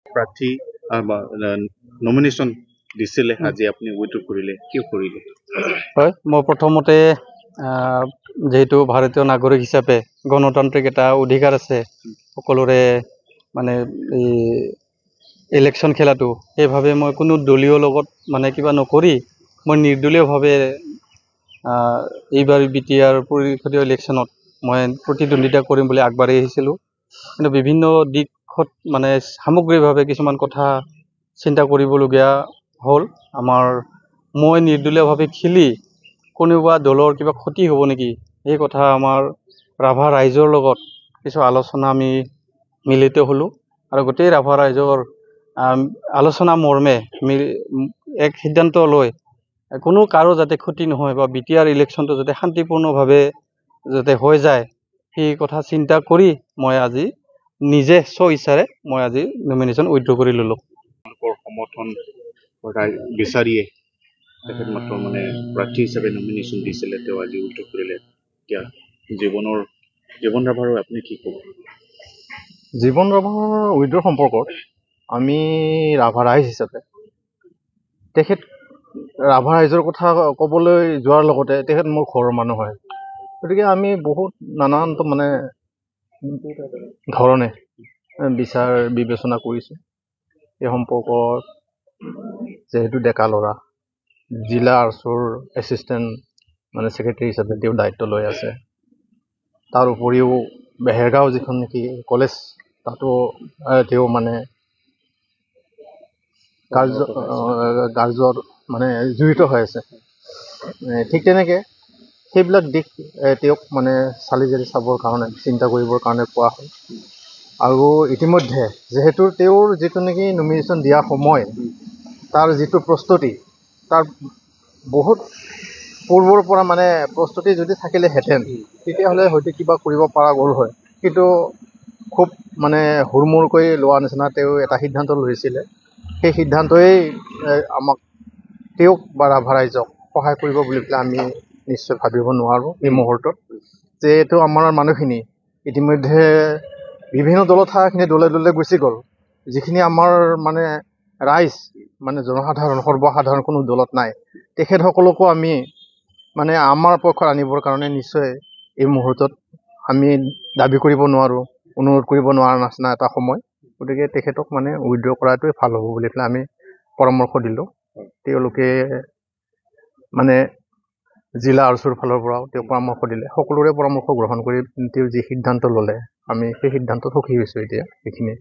প্ৰাৰ্থী নমিনেশ্যন দিছিলে আজি আপুনি উইথড্ৰ কৰিলে কিয় কৰিলে? হয়, মই প্ৰথমতে যেহেতু ভাৰতীয় নাগৰিক হিচাপে গণতান্ত্ৰিক এটা অধিকাৰ আছে সকলোৰে মানে এই ইলেকশ্যন খেলাটো, সেইভাৱে মই কোনো দলীয় লগত মানে কিবা নকৰি মই নিৰ্দলীয়ভাৱে এইবাৰ BTR পৰিষদীয় ইলেকশ্যনত মই প্ৰতিদ্বন্দ্বিতা কৰিম বুলি আগবাঢ়ি আহিছিলোঁ। কিন্তু বিভিন্ন দিশত মানে সামগ্ৰিকভাৱে কিছুমান কথা চিন্তা কৰিবলগীয়া হ'ল। মই নিৰ্দলীয়ভাৱে খেলি কোনোবা দলৰ কিবা ক্ষতি হ'ব নেকি, এই কথা আমাৰ ৰাভা ৰাইজৰ লগত কিছু আলোচনা আমি মিলিত হ'লোঁ আৰু গোটেই ৰাভা ৰাইজৰ আলোচনা মৰ্মে এক সিদ্ধান্ত লৈ কোনো কাৰো যাতে ক্ষতি নহয় বা BTR ইলেকশ্যনটো যাতে শান্তিপূৰ্ণভাৱে যাতে হৈ যায়, সেই কথা চিন্তা কৰি মই আজি নিজে ইচ্ছাৰে মই আজি নমিনেশ্যন উইথড্ৰ কৰি ল'লোঁ। সমৰ্থন বিচাৰিয়ে তেখেত মাত্ৰ মানে প্ৰাৰ্থী হিচাপে নমিনেশ্যন দিছিলে, তেওঁ আজি উইথড্ৰ কৰিলে। এতিয়া জীৱন ৰাভাৰ আপুনি কি ক'ব? জীৱন ৰাভাৰ উইথড্ৰ সম্পৰ্কত আমি ৰাভা ৰাইজ হিচাপে তেখেত ৰাভা ৰাইজৰ কথা ক'বলৈ যোৱাৰ লগতে তেখেত মোৰ ঘৰৰ মানুহ হয়। গতিকে আমি বহুত নানানটো মানে ধৰণে বিচাৰ বিবেচনা কৰিছোঁ। এই সম্পৰ্কত যিহেতু ডেকা ল'ৰা, জিলা আৰ্চৰ এছিষ্টেণ্ট মানে ছেক্ৰেটেৰী হিচাপে তেওঁ দায়িত্ব লৈ আছে। তাৰ উপৰিও বেহেৰগাঁও যিখন নেকি কলেজ, তাতো তেওঁ মানে কাৰ্যত মানে জড়িত হৈ আছে। ঠিক তেনেকৈ সেইবিলাক দিশ তেওঁক মানে চালি জাৰি চাবৰ কাৰণে, চিন্তা কৰিবৰ কাৰণে কোৱা হয়। আৰু ইতিমধ্যে যিহেতু তেওঁৰ যিটো নেকি নমিনেশ্যন দিয়া সময়, তাৰ যিটো প্ৰস্তুতি, তাৰ বহুত পূৰ্বৰ পৰা মানে প্ৰস্তুতি যদি থাকিলেহেঁতেন তেতিয়াহ'লে হয়তো কিবা কৰিব পৰা গ'ল হয়। কিন্তু খুব মানে হুৰমূৰকৈ লোৱা নিচিনা তেওঁ এটা সিদ্ধান্ত লৈছিলে। সেই সিদ্ধান্তই তেওঁক বা ৰাভা ৰাইজক সহায় কৰিব বুলি পেলাই আমি নিশ্চয় ভাবিব নোৱাৰোঁ এই মুহূৰ্তত। যিহেতু আমাৰ মানুহখিনি ইতিমধ্যে বিভিন্ন দলত থকাখিনি দলে দলে গুচি গ'ল। যিখিনি আমাৰ মানে ৰাইজ মানে জনসাধাৰণ, সৰ্বসাধাৰণ কোনো দলত নাই, তেখেতসকলকো আমি মানে আমাৰ পক্ষত আনিবৰ কাৰণে নিশ্চয় এই মুহূৰ্তত আমি দাবী কৰিব নোৱাৰোঁ, অনুৰোধ কৰিব নোৱাৰা নিচিনা এটা সময়। গতিকে তেখেতক মানে উইথড্ৰ কৰাটোৱে ভাল হ'ব বুলি পেলাই আমি পৰামৰ্শ দিলোঁ। তেওঁলোকে মানে জিলা আৰ্চৰ ফালৰ পৰাও তেওঁ পৰামৰ্শ দিলে। সকলোৰে পৰামৰ্শ গ্ৰহণ কৰি তেওঁ যি সিদ্ধান্ত ল'লে, আমি সেই সিদ্ধান্তত সুখী হৈছোঁ এতিয়া এইখিনি।